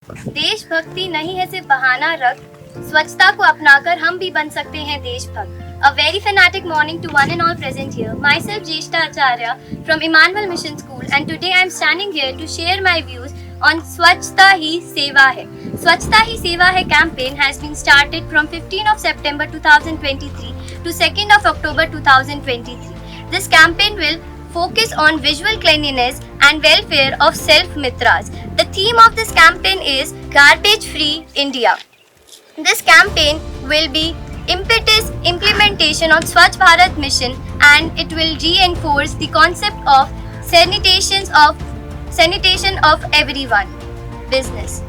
देशभक्ति नहीं है सिर्फ बहाना रख, स्वच्छता को अपनाकर हम भी बन सकते हैं देशभक्त. A very fanatic morning to one and all present here. Myself Jyeshta Acharya from Emmanuel Mission School, and today I am standing here to share my views on Swachhta Hi Seva Hai. Swachhta Hi Seva Hai campaign has been started from 15 of September 2023 to 2nd of October 2023. This campaign will focus on visual cleanliness and welfare of self-mitras. The theme of this campaign is Garbage Free India. This campaign will be implementation of Swachh Bharat Mission, and it will reinforce the concept of sanitation of everyone. Business.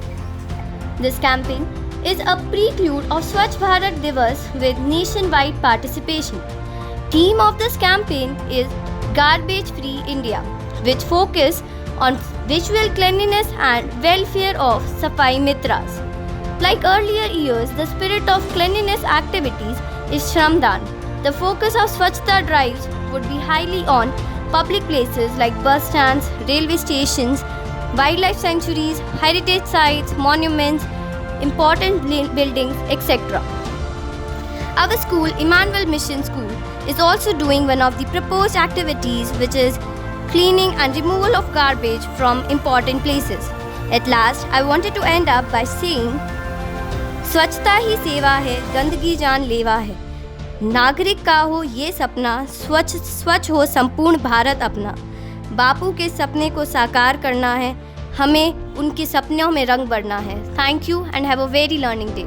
This campaign is a prelude of Swachh Bharat Divas with nationwide participation. Theme of this campaign is Garbage Free India, which focus on visual cleanliness and welfare of Safai Mitras. Like earlier years, the spirit of cleanliness activities is Shramdan. The focus of Swachhta drives would be highly on public places like bus stands, railway stations, wildlife sanctuaries, heritage sites, monuments, important buildings, etc. Our school, Emmanuel Mission School, is also doing one of the proposed activities, which is cleaning and removal of garbage from important places. At last, I wanted to end up by saying, स्वच्छता ही सेवा है, गंदगी जान लेवा है. नागरिक का हो ये सपना, स्वच्छ हो संपूर्ण भारत अपना. बापू के सपने को साकार करना है, हमें उनके सपनों में रंग भरना है. Thank you and have a very learning day.